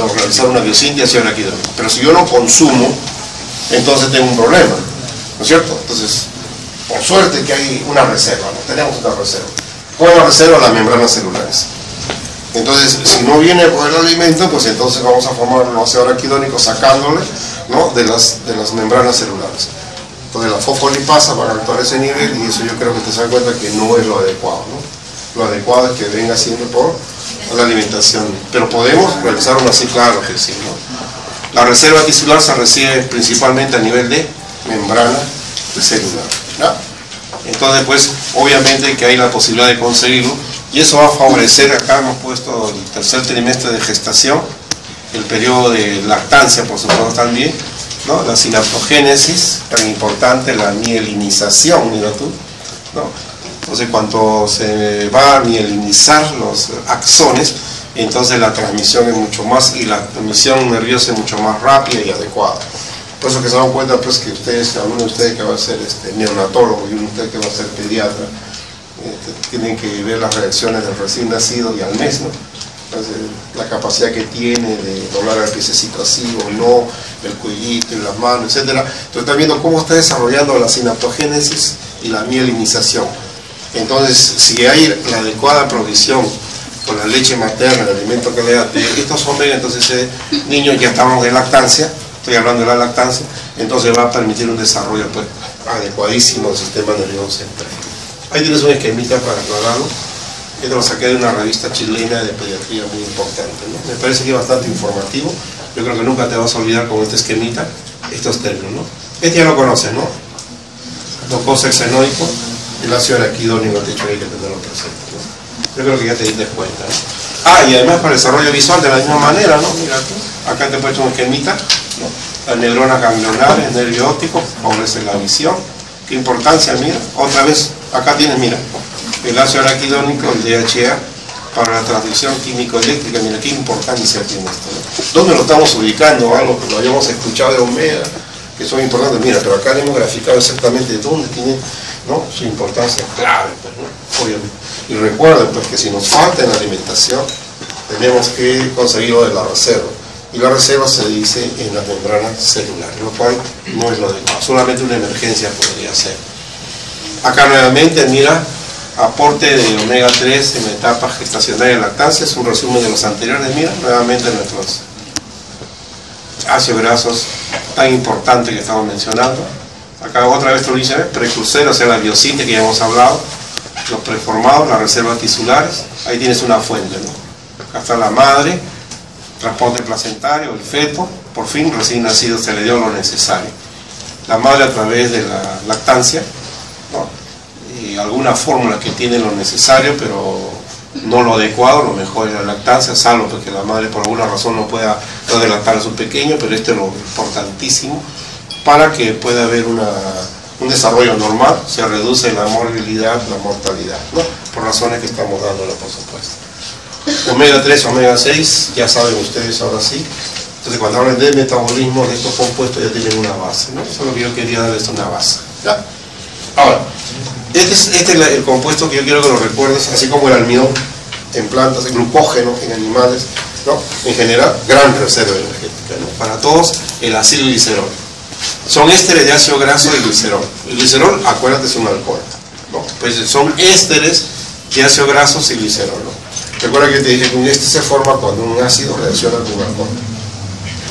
realizar una biosíntesis de ácido araquidónico, pero si yo no consumo, entonces tengo un problema, ¿no es cierto? Entonces, por suerte que hay una reserva, ¿no? Tenemos una reserva. ¿Cuál es la reserva? Las membranas celulares. Entonces, si no viene por el alimento, pues entonces vamos a formar un ácido araquidónico sacándole, ¿no?, de las membranas celulares. Entonces la fosfolipasa va a actuar a ese nivel, y eso yo creo que te das cuenta que no es lo adecuado, ¿no? Lo adecuado es que venga siendo por la alimentación. Pero podemos realizar una así, claro que sí, ¿no? La reserva tisular se recibe principalmente a nivel de membrana celular, ¿no? Entonces, pues, obviamente que hay la posibilidad de conseguirlo, y eso va a favorecer, acá hemos puesto el tercer trimestre de gestación, el periodo de lactancia, por supuesto, también, ¿no? La sinaptogénesis, tan importante, la mielinización, mira tú, ¿no? Entonces, cuando se va a mielinizar los axones, entonces la transmisión es mucho más, y la transmisión nerviosa es mucho más rápida y adecuada. Por eso que se dan cuenta, pues, que ustedes, alguno de ustedes que va a ser neonatólogo y uno de ustedes que va a ser pediatra, tienen que ver las reacciones del recién nacido y al mes, ¿no? Entonces, la capacidad que tiene de doblar el piececito así o no, el cuellito, las manos, etc. Entonces, están viendo cómo está desarrollando la sinaptogénesis y la mielinización. Entonces, si hay la adecuada provisión con la leche materna, el alimento que le da de estos omega, entonces ese niño, ya estamos en lactancia, estoy hablando de la lactancia, entonces va a permitir un desarrollo, pues, adecuadísimo del sistema nervioso central. Ahí tienes un esquemita para aclararlo. Esto lo saqué de una revista chilena de pediatría muy importante, ¿no? Me parece que es bastante informativo. Yo creo que nunca te vas a olvidar con este esquemita estos términos, ¿no? Este ya lo conoces, ¿no? Docosahexanoico, el ácido araquidónico, te he dicho ahí que tenerlo presente, ¿no? Yo creo que ya te diste cuenta, ¿no? Ah, y además para el desarrollo visual de la misma manera, ¿no? Mira tú, acá te he puesto un esquemita, ¿no? Las neuronas ganglionares, el nervio óptico, favorece la visión. Qué importancia, mira, otra vez, acá tienes, mira, el ácido araquidónico, el DHA, para la transducción químico-eléctrica. Mira qué importancia tiene esto, ¿no? ¿Dónde lo estamos ubicando? Algo que lo habíamos escuchado de omega, que son importantes. Mira, pero acá le hemos graficado exactamente dónde tiene ¿no? Su importancia es clave, pues, ¿no? Obviamente. Y recuerden, pues, que si nos falta en la alimentación, tenemos que conseguirlo de la reserva. Y la reserva se dice en las membranas celulares, lo cual no es lo adecuado. Solamente una emergencia podría ser. Acá nuevamente, mira, aporte de omega 3 en la etapa gestacional y lactancia. Es un resumen de los anteriores. Mira, nuevamente nuestros ácidos grasos tan importantes que estamos mencionando. Acá otra vez lo dice, precursores, o sea, la biocinte que ya hemos hablado, los preformados, las reservas tisulares. Ahí tienes una fuente, ¿no? Acá está la madre, transporte placentario, el feto, por fin recién nacido se le dio lo necesario. La madre a través de la lactancia, ¿no? Y alguna fórmula que tiene lo necesario, pero no lo adecuado, lo mejor es la lactancia, salvo porque la madre por alguna razón no pueda lactar a su pequeño, pero esto es lo importantísimo para que pueda haber un desarrollo normal, se reduce la morbilidad, la mortalidad, ¿no? Por razones que estamos dándole, por supuesto. Omega 3, omega 6, ya saben ustedes ahora sí. Entonces cuando hablan de metabolismo de estos compuestos ya tienen una base, ¿no? Eso es lo que yo quería darles, una base, ¿ya? Ahora, este es el compuesto que yo quiero que lo recuerdes, así como el almidón en plantas, el glucógeno en animales, ¿no? En general, gran reserva energética, ¿no? Para todos, el acilglicerol. Son ésteres de ácido graso y glicerol. El glicerol, acuérdate, es un alcohol, ¿no? Pues son ésteres de ácido graso y glicerol, ¿no? Recuerda que te dije que un éster se forma cuando un ácido reacciona con un alcohol.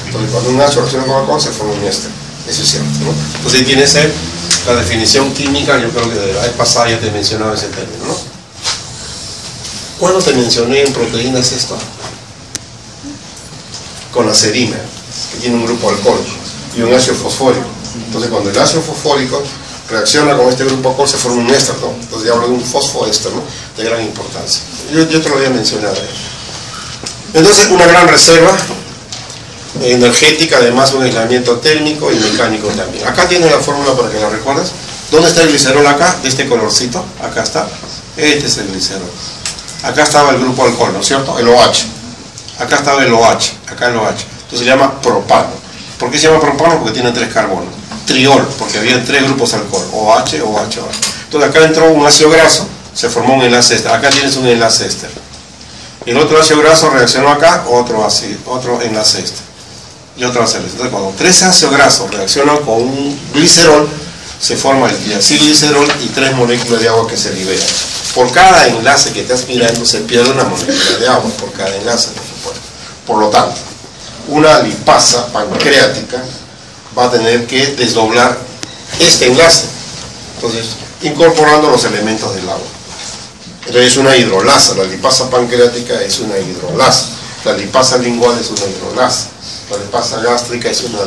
Entonces, cuando un ácido reacciona con alcohol, se forma un éster. Eso es cierto, ¿no? Entonces, ahí tienes la definición química. Yo creo que de la vez pasada ya te he mencionado ese término, ¿no? ¿Cuándo te mencioné en proteínas esto? Con la serina, que tiene un grupo alcohólico y un ácido fosfórico. Entonces, cuando el ácido fosfórico reacciona con este grupo alcohol, se forma un éster, ¿no? Entonces, ya hablo de un fosfoéster, ¿no? De gran importancia. Yo te lo había mencionado. Entonces, una gran reserva energética, además un aislamiento térmico y mecánico también. Acá tienes la fórmula para que la recuerdes. ¿Dónde está el glicerol acá? De este colorcito. Acá está. Este es el glicerol. Acá estaba el grupo alcohol, ¿no es cierto? El OH. Acá estaba el OH. Acá el OH. Entonces se llama propano. ¿Por qué se llama propano? Porque tiene 3 carbonos. Triol, porque había 3 grupos alcohol. OH, OH, OH. Entonces acá entró un ácido graso, se formó un enlace éster. Acá tienes un enlace éster. El otro ácido graso reaccionó acá, otro enlace éster. Y otro enlace éster. Entonces cuando 3 ácidos grasos reaccionan con un glicerol, se forma el diacilglicerol y 3 moléculas de agua que se liberan. Por cada enlace que estás mirando se pierde una molécula de agua, por cada enlace, por supuesto. Por lo tanto, una lipasa pancreática va a tener que desdoblar este enlace. Entonces, incorporando los elementos del agua. Entonces es una hidrolasa. La lipasa pancreática es una hidrolasa. La lipasa lingual es una hidrolasa. La lipasa gástrica es una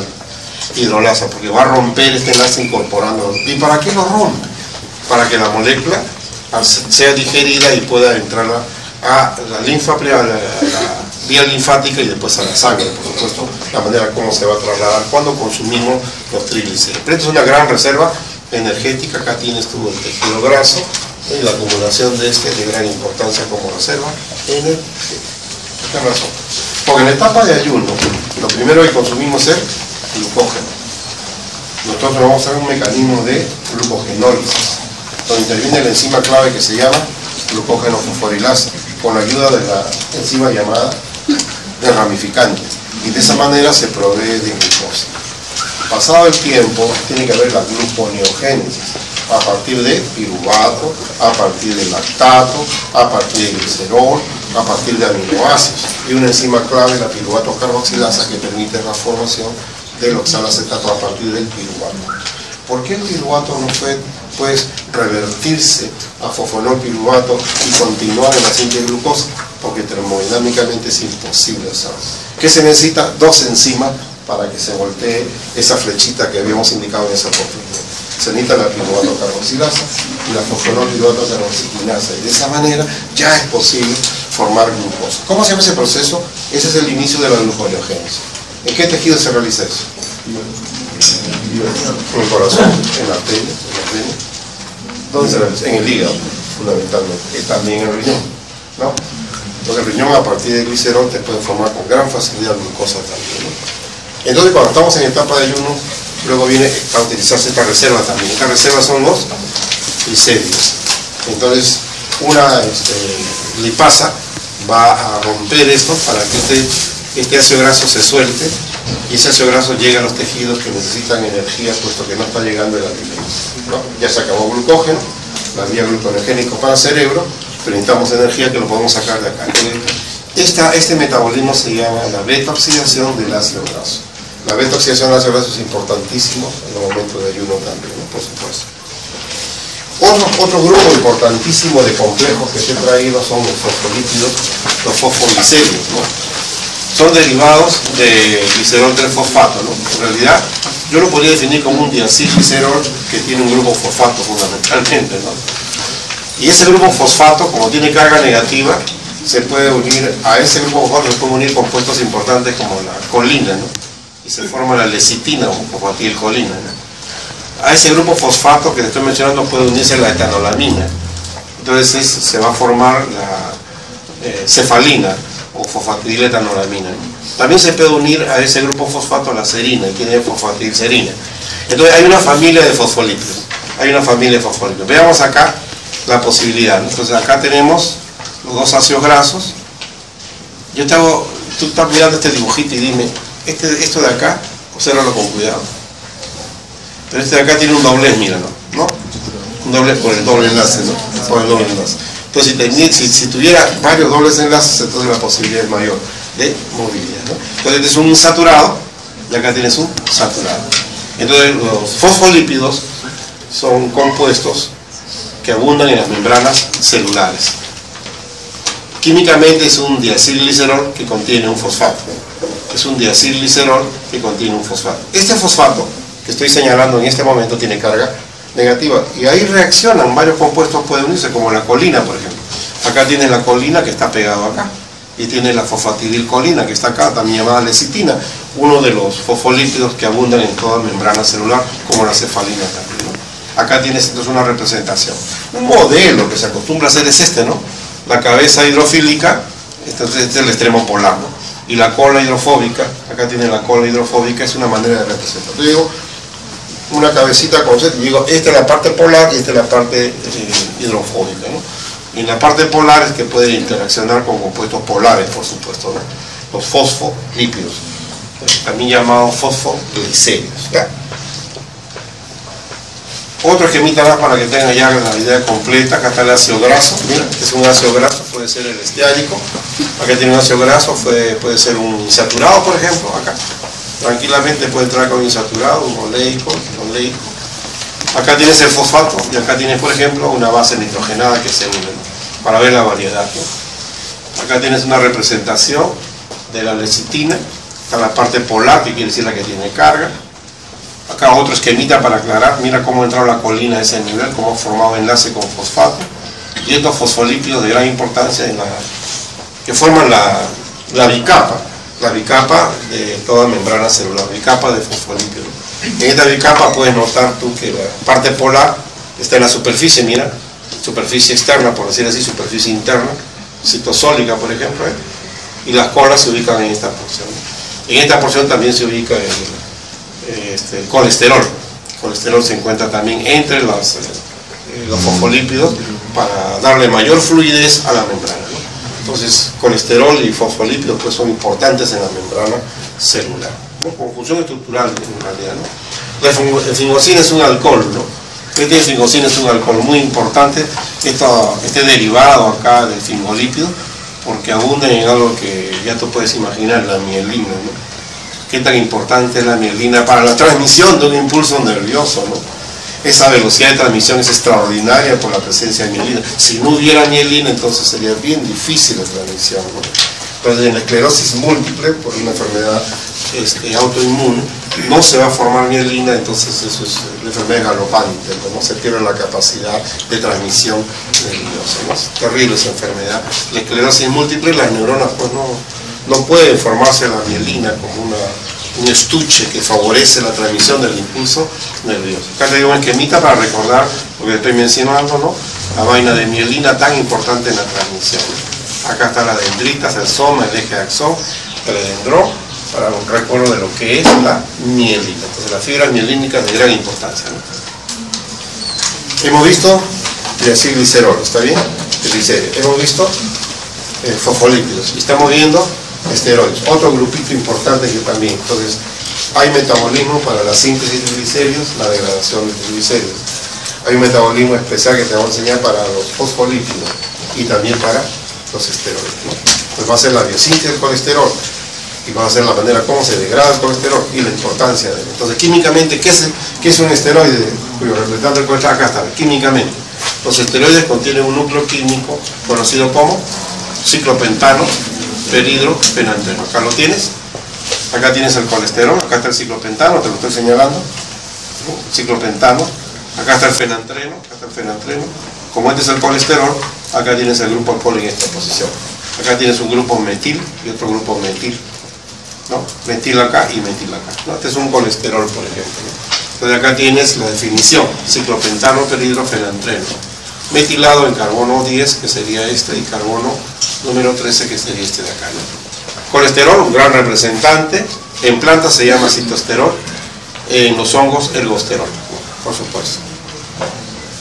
hidrolasa, porque va a romper este enlace incorporándolo. ¿Y para qué lo rompe? Para que la molécula sea digerida y pueda entrar a la linfa, a la vía linfática y después a la sangre, por supuesto, la manera como se va a trasladar cuando consumimos los triglicéridos. Pero esto es una gran reserva energética. Acá tienes tú el tejido graso y la acumulación de este de gran importancia como reserva energética. Esta razón. Porque en la etapa de ayuno, lo primero que consumimos es glucógeno. Nosotros vamos a hacer un mecanismo de glucogenólisis, donde interviene la enzima clave que se llama glucógeno fosforilasa, con la ayuda de la enzima llamada de ramificante, y de esa manera se provee de glucosa. Pasado el tiempo, tiene que haber la gluconeogénesis, a partir de piruvato, a partir de lactato, a partir de glicerol, a partir de aminoácidos, y una enzima clave, la piruvato carboxilasa, que permite la formación del oxalacetato a partir del piruvato. ¿Por qué el piruvato no puede revertirse a fosfonolpiruvato y continuar en la síntesis de glucosa? Porque termodinámicamente es imposible hacerlo. ¿Qué se necesita? 2 enzimas para que se voltee esa flechita que habíamos indicado en esa oportunidad. Se necesita la piruvato carboxilasa y la fosfonolpiruvato carboxilinasa, y de esa manera ya es posible formar glucosa. ¿Cómo se llama ese proceso? Ese es el inicio de la gluconeogénesis. ¿En qué tejido se realiza eso? En el corazón, en la arteria, ¿Dónde se realiza? En el hígado, fundamentalmente, y también en el riñón, ¿no? Entonces el riñón, a partir del glicerol, te puede formar con gran facilidad glucosa también, ¿no? Entonces cuando estamos en etapa de ayuno, luego viene a utilizarse esta reserva también. Estas reservas son los glicéridos. Entonces, una lipasa va a romper esto para que este ácido graso se suelte y ese ácido graso llega a los tejidos que necesitan energía, puesto que no está llegando el alimento, ¿no? Ya se acabó el glucógeno, la vía gluconeogénico para el cerebro, pero necesitamos energía que lo podemos sacar de acá. Este metabolismo se llama la beta-oxidación del ácido graso. La beta-oxidación del ácido graso es importantísimo en el momento de ayuno también, ¿no? Por supuesto. Otro grupo importantísimo de complejos que te he traído son los fosfolípidos, los fosfoglicéridos, ¿no? Son derivados de glicerol 3-fosfato, ¿no? En realidad, yo lo podría definir como un diacilglicerol que tiene un grupo fosfato fundamentalmente, ¿no? Y ese grupo fosfato, como tiene carga negativa, se puede unir a ese grupo fosfato, se pueden unir compuestos importantes como la colina, ¿no? Y se forma la lecitina o fosfatilcolina, ¿no? A ese grupo fosfato que te estoy mencionando puede unirse la etanolamina. Entonces se va a formar la cefalina o fosfatidiletoanolamina, ¿no? También se puede unir a ese grupo fosfato la serina y tiene fosfatilserina. Entonces hay una familia de fosfolípidos. Veamos acá la posibilidad, ¿no? Entonces acá tenemos los dos ácidos grasos. Tú estás mirando este dibujito y dime, esto de acá, obsérvalo con cuidado. Pero este de acá tiene un doblez, míralo, ¿no? Un doblez por el doble enlace, ¿no? Por el doble enlace. Entonces, si tuviera varios dobles enlaces, entonces la posibilidad es mayor de movilidad, ¿no? Entonces, este es un insaturado y acá tienes un saturado. Entonces, los fosfolípidos son compuestos que abundan en las membranas celulares. Químicamente es un diacilglicerol que contiene un fosfato. Es un diacilglicerol que contiene un fosfato. Este fosfato que estoy señalando en este momento tiene carga negativa y ahí reaccionan, varios compuestos pueden unirse, como la colina, por ejemplo. Acá tienes la colina que está pegado acá y tienes la fosfatidilcolina que está acá, también llamada lecitina, uno de los fosfolípidos que abundan en toda membrana celular, como la cefalina también, ¿no? Acá tienes entonces una representación. Un modelo que se acostumbra a hacer es este, ¿no? La cabeza hidrofílica, este es el extremo polar, ¿no? Y la cola hidrofóbica, acá tiene la cola hidrofóbica, es una manera de representar. Yo digo, una cabecita con set, y digo, esta es la parte polar y esta es la parte hidrofóbica, ¿no? Y en la parte polar es que puede interaccionar con compuestos polares, por supuesto, ¿no? Los fosfolípidos, también llamados fosfoglicéridos, ¿ya? Otro esquemita más para que tengan ya la idea completa. Acá está el ácido graso, mira, es un ácido graso, puede ser el estiálico. Acá tiene un ácido graso, puede ser un insaturado, por ejemplo, acá. Tranquilamente puede entrar con insaturado, un oleico. Acá tienes el fosfato y acá tienes, por ejemplo, una base nitrogenada que se une, ¿no? Para ver la variedad, ¿no? Acá tienes una representación de la lecitina, está la parte polar, que quiere decir la que tiene carga. Acá otro esquemita para aclarar, mira cómo ha entrado la colina a ese nivel, cómo ha formado enlace con fosfato. Y estos fosfolípidos de gran importancia que forman la bicapa de toda membrana celular, bicapa de fosfolípidos. En esta bicapa puedes notar tú que la parte polar está en la superficie, mira, superficie externa, por decir así, superficie interna, citosólica, por ejemplo, y las colas se ubican en esta porción. En esta porción también se ubica el colesterol. El colesterol se encuentra también entre los fosfolípidos para darle mayor fluidez a la membrana, ¿no? Entonces, colesterol y fosfolípidos pues son importantes en la membrana celular, ¿no? Con función estructural en realidad, ¿no? La fingosina es un alcohol, ¿no? Este fingosina es un alcohol muy importante, este derivado acá del fingolípido, porque abunda en algo que ya tú puedes imaginar, la mielina, ¿no? Qué tan importante es la mielina para la transmisión de un impulso nervioso, ¿no? Esa velocidad de transmisión es extraordinaria por la presencia de mielina. Si no hubiera mielina, entonces sería bien difícil la transmisión, ¿no? Entonces, en la esclerosis múltiple, por una enfermedad autoinmune, no se va a formar mielina, entonces eso es una enfermedad galopante, ¿no? Se pierde la capacidad de transmisión nerviosa, ¿no? Es terrible esa enfermedad. La esclerosis múltiple, las neuronas pues no puede formarse la mielina como un estuche que favorece la transmisión del impulso nervioso. Acá te digo un esquemita para recordar lo que estoy mencionando, ¿no? La vaina de mielina tan importante en la transmisión. Acá está la dendrita, el soma, el eje axón, el dendrón, para un recuerdo de lo que es la mielina. Entonces las fibras mielínicas de gran importancia, ¿no? Hemos visto y decir glicerol, ¿está bien? Glicerio. Hemos visto fosfolípidos y estamos viendo esteroides, otro grupito importante que también. Entonces, hay metabolismo para la síntesis de glicéridos, la degradación de triglicéridos. Hay un metabolismo especial que te voy a enseñar para los fosfolípidos y también para los esteroides, ¿no? Pues va a ser la biosíntesis del colesterol y va a ser la manera como se degrada el colesterol y la importancia de él. Entonces, químicamente, ¿qué es un esteroide? Cuyo representante del colesterol, acá está, químicamente. Los esteroides contienen un núcleo químico conocido como ciclopentano, peridrofenantreno. Acá lo tienes. Acá tienes el colesterol, acá está el ciclopentano, te lo estoy señalando. Ciclopentano. Acá está el fenantreno, acá está el fenantreno. Como este es el colesterol, acá tienes el grupo alcohol en esta posición. Acá tienes un grupo metil y otro grupo metil, ¿no? Metil acá y metil acá, ¿no? Este es un colesterol, por ejemplo, ¿no? Entonces acá tienes la definición: ciclopentano, peridrofenantreno. Metilado en carbono 10, que sería este, y carbono número 13, que sería este de acá, ¿no? Colesterol, un gran representante. En plantas se llama citosterol, en los hongos ergosterol, ¿no? Por supuesto.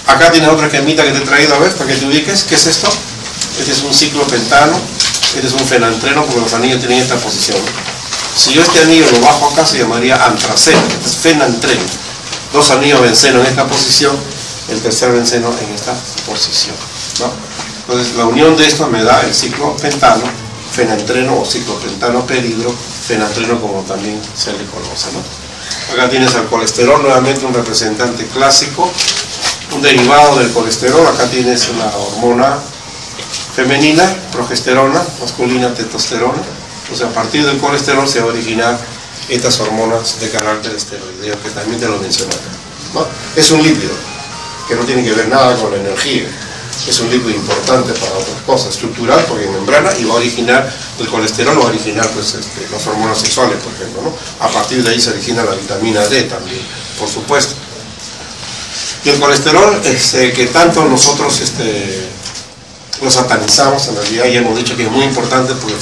Acá tienes otra esquemita que te he traído, a ver, para que te ubiques. ¿Qué es esto? Este es un ciclopentano, este es un fenantreno, porque los anillos tienen esta posición. Si yo este anillo lo bajo acá, se llamaría antraceno, este es fenantreno. Dos anillos benceno en esta posición, el tercer benceno en esta posición, ¿no? Entonces la unión de esto me da el ciclopentano, fenantreno o ciclopentano peridro, fenantreno como también se le conoce, ¿no? Acá tienes al colesterol, nuevamente un representante clásico, un derivado del colesterol. Acá tienes una hormona femenina, progesterona, masculina, testosterona. O sea, a partir del colesterol se va a originar estas hormonas de carácter esteroideo, que también te lo mencioné acá, ¿no? Es un lípido que no tiene que ver nada con la energía. Es un lípido importante para otras cosas, estructural, porque en membrana, y va a originar, el colesterol va a originar pues, las hormonas sexuales, por ejemplo, ¿no? A partir de ahí se origina la vitamina D también, por supuesto. Y el colesterol, que tanto nosotros lo satanizamos, en realidad ya hemos dicho que es muy importante porque